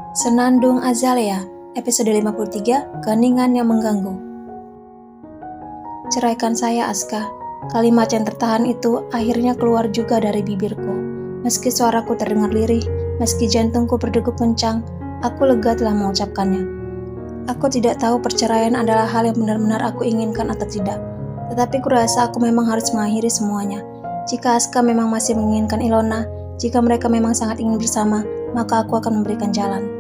Senandung Azalea, episode 53, Keheningan yang Mengganggu. Ceraikan saya, Aska. Kalimat yang tertahan itu akhirnya keluar juga dari bibirku. Meski suaraku terdengar lirih, meski jantungku berdegup kencang, aku lega telah mengucapkannya. Aku tidak tahu perceraian adalah hal yang benar-benar aku inginkan atau tidak. Tetapi kurasa aku memang harus mengakhiri semuanya. Jika Aska memang masih menginginkan Ilona, jika mereka memang sangat ingin bersama, maka aku akan memberikan jalan.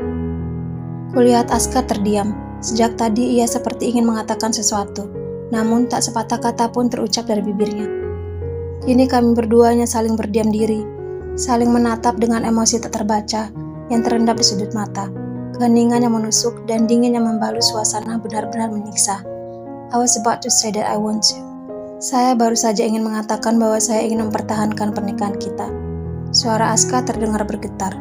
Kulihat Aska terdiam. Sejak tadi ia seperti ingin mengatakan sesuatu, namun tak sepatah kata pun terucap dari bibirnya. Kini kami berduanya saling berdiam diri, saling menatap dengan emosi tak terbaca yang terendap di sudut mata. Keheningan yang menusuk dan dingin yang membalut suasana benar-benar menyiksa. I was about to say that I want to. Saya baru saja ingin mengatakan bahwa saya ingin mempertahankan pernikahan kita. Suara Aska terdengar bergetar.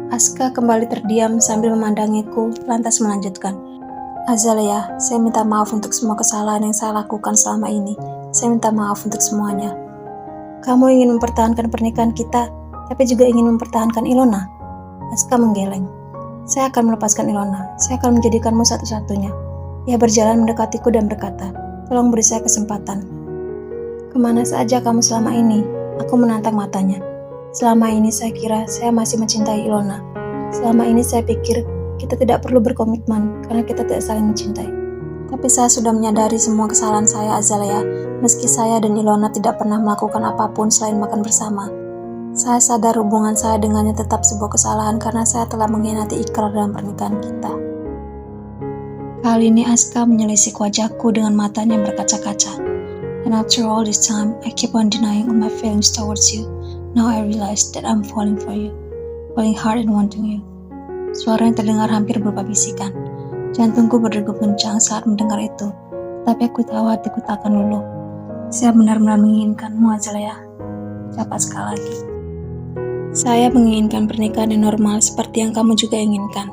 Aska kembali terdiam sambil memandangiku, lantas melanjutkan. Azalea, saya minta maaf untuk semua kesalahan yang saya lakukan selama ini. Saya minta maaf untuk semuanya. Kamu ingin mempertahankan pernikahan kita, tapi juga ingin mempertahankan Ilona? Aska menggeleng. Saya akan melepaskan Ilona. Saya akan menjadikanmu satu-satunya. Ia berjalan mendekatiku dan berkata, tolong beri saya kesempatan. Kemana saja kamu selama ini? Aku menatap matanya. Selama ini saya kira saya masih mencintai Ilona. Selama ini saya pikir kita tidak perlu berkomitmen karena kita tidak saling mencintai. Tapi saya sudah menyadari semua kesalahan saya, Azalea. Meski saya dan Ilona tidak pernah melakukan apapun selain makan bersama. Saya sadar hubungan saya dengannya tetap sebuah kesalahan karena saya telah mengkhianati ikrar dalam pernikahan kita. Kali ini Aska menelisik wajahku dengan matanya yang berkaca-kaca. And after all this time, I keep on denying all my feelings towards you. Now I realize that I'm falling for you, falling hard and wanting you. Suara yang terdengar hampir berupa bisikan. Jantungku berdegup kencang saat mendengar itu, tapi aku tahu hatiku tak akan luluh. Saya benar-benar menginginkanmu, Azalea. Ucap sekali lagi. Saya menginginkan pernikahan yang normal seperti yang kamu juga inginkan.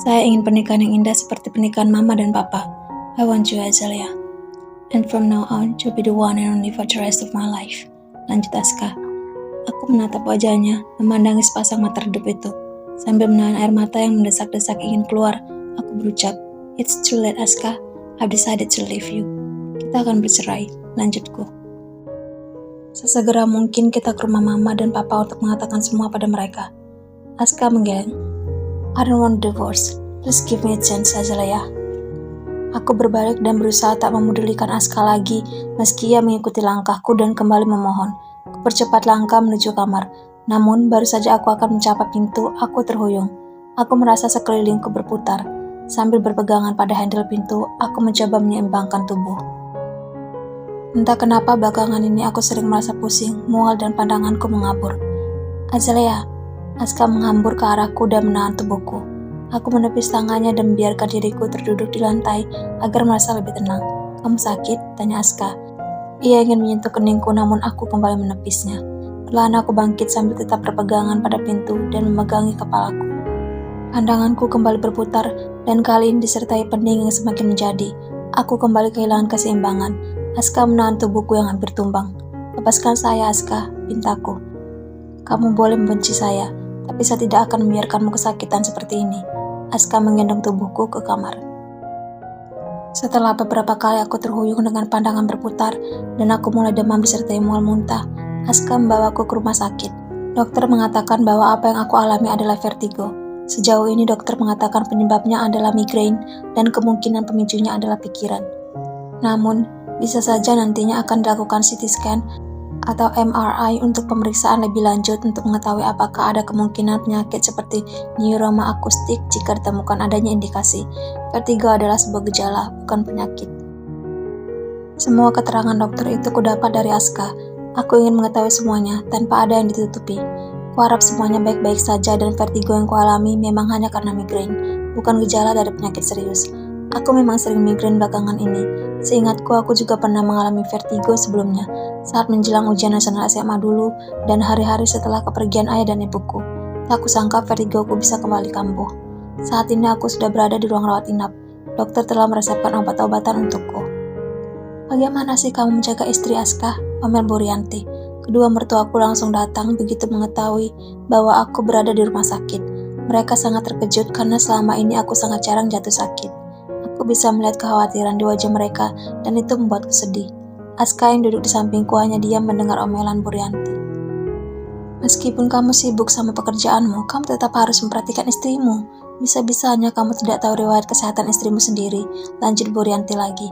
Saya ingin pernikahan yang indah seperti pernikahan Mama dan Papa. I want you, Azalea. And from now on, you'll be the one and only for the rest of my life. Lanjut Aska. Aku menatap wajahnya, memandangi sepasang mata redup itu. Sambil menahan air mata yang mendesak-desak ingin keluar, aku berucap, It's too late, Aska. I've decided to leave you. Kita akan bercerai, lanjutku. Sesegera mungkin kita ke rumah Mama dan Papa untuk mengatakan semua pada mereka. Aska menggeleng. I don't want divorce. Please give me a chance, Azalea. Aku berbalik dan berusaha tak memedulikan Aska lagi, meski ia mengikuti langkahku dan kembali memohon. Percepat langkah menuju kamar, namun baru saja aku akan mencapai pintu, aku terhuyung. Aku merasa sekelilingku berputar. Sambil berpegangan pada handle pintu, aku mencoba menyeimbangkan tubuh. Entah kenapa belakangan ini aku sering merasa pusing, mual dan pandanganku mengabur. Azalea, Aska menghambur ke arahku dan menahan tubuhku. Aku menepis tangannya dan membiarkan diriku terduduk di lantai agar merasa lebih tenang. Kamu sakit? Tanya Aska. Ia ingin menyentuh keningku namun aku kembali menepisnya. Perlahan aku bangkit sambil tetap berpegangan pada pintu dan memegangi kepalaku. Pandanganku kembali berputar dan kali ini disertai pening yang semakin menjadi. Aku kembali kehilangan keseimbangan. Aska menahan tubuhku yang hampir tumbang. Lepaskan saya, Aska, pintaku. Kamu boleh membenci saya, tapi saya tidak akan membiarkanmu kesakitan seperti ini. Aska menggendong tubuhku ke kamar. Setelah beberapa kali aku terhuyung dengan pandangan berputar dan aku mulai demam disertai mual muntah, Aska membawaku ke rumah sakit. Dokter mengatakan bahwa apa yang aku alami adalah vertigo. Sejauh ini dokter mengatakan penyebabnya adalah migrain dan kemungkinan pemicunya adalah pikiran. Namun, bisa saja nantinya akan dilakukan CT scan atau MRI untuk pemeriksaan lebih lanjut untuk mengetahui apakah ada kemungkinan penyakit seperti neuroma akustik jika ditemukan adanya indikasi. Vertigo adalah sebuah gejala, bukan penyakit. Semua keterangan dokter itu kudapat dari Aska. Aku ingin mengetahui semuanya, tanpa ada yang ditutupi. Kuharap semuanya baik-baik saja dan vertigo yang kualami memang hanya karena migrain, bukan gejala dari penyakit serius. Aku memang sering migrain belakangan ini. Seingatku aku juga pernah mengalami vertigo sebelumnya, saat menjelang ujian nasional SMA dulu dan hari-hari setelah kepergian ayah dan ibuku. Tak kusangka vertigoku bisa kembali kambuh. Saat ini aku sudah berada di ruang rawat inap. Dokter telah meresepkan obat-obatan untukku. Bagaimana sih kamu menjaga istri, Aska? Pamer Burianti. Kedua mertuaku langsung datang begitu mengetahui bahwa aku berada di rumah sakit. Mereka sangat terkejut karena selama ini aku sangat jarang jatuh sakit. Aku bisa melihat kekhawatiran di wajah mereka dan itu membuatku sedih. Aska yang duduk di sampingku hanya diam mendengar omelan Bu Rianti. Meskipun kamu sibuk sama pekerjaanmu, kamu tetap harus memperhatikan istrimu. Bisa-bisanya kamu tidak tahu riwayat kesehatan istrimu sendiri, lanjut Bu Rianti lagi.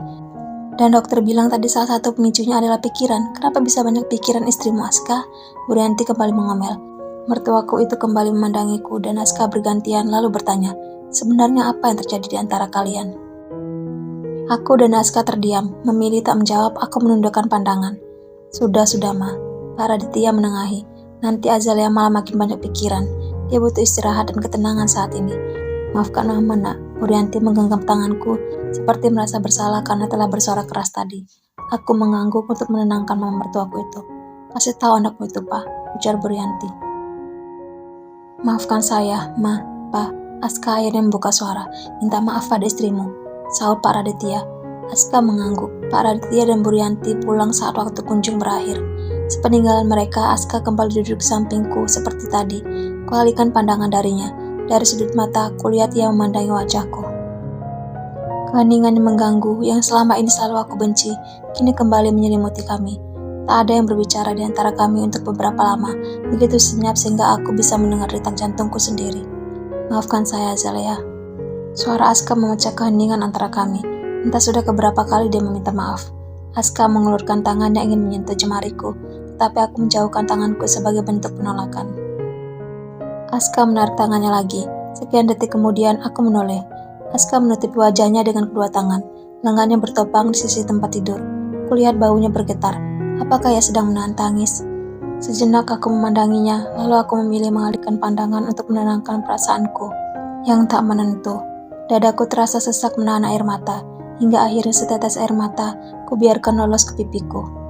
Dan dokter bilang tadi salah satu pemicunya adalah pikiran. Kenapa bisa banyak pikiran istrimu, Aska? Bu Rianti kembali mengomel. Mertuaku itu kembali memandangiku dan Aska bergantian lalu bertanya, sebenarnya apa yang terjadi di antara kalian? Aku dan Aska terdiam, memilih tak menjawab. Aku menundukkan pandangan. Sudah, Ma. Pak Raditya menengahi. Nanti Azalea malah makin banyak pikiran. Dia butuh istirahat dan ketenangan saat ini. Maafkan Mama, Nak. Bu Rianti menggenggam tanganku seperti merasa bersalah karena telah bersuara keras tadi. Aku mengangguk untuk menenangkan mama mertuaku itu. Kasih tahu anakmu itu, Pak, ujar Bu Rianti. Maafkan saya, Ma, Pa. Aska akhirnya membuka suara. Minta maaf pada istrimu, sahut Pak Raditya. Aska mengangguk. Pak Raditya dan Bu Rianti pulang saat waktu kunjung berakhir. Sepeninggalan mereka, Aska kembali duduk di sampingku seperti tadi. Kualihkan pandangan darinya. Dari sudut mata, kulihat ia memandangi wajahku. Keheningan yang mengganggu, yang selama ini selalu aku benci, kini kembali menyelimuti kami. Tak ada yang berbicara di antara kami untuk beberapa lama, begitu senyap sehingga aku bisa mendengar detak jantungku sendiri. Maafkan saya, Azalea. Suara Aska memecah keheningan antara kami. Entah sudah keberapa kali dia meminta maaf. Aska mengulurkan tangannya ingin menyentuh jemariku, tetapi aku menjauhkan tanganku sebagai bentuk penolakan. Aska menarik tangannya lagi. Sekian detik kemudian aku menoleh. Aska menutupi wajahnya dengan kedua tangan. Lengannya bertopang di sisi tempat tidur. Kulihat baunya bergetar. Apakah ia sedang menahan tangis? Sejenak aku memandanginya, lalu aku memilih mengalihkan pandangan untuk menenangkan perasaanku yang tak menentu. Dadaku terasa sesak menahan air mata, hingga akhirnya setetes air mata kubiarkan lolos ke pipiku.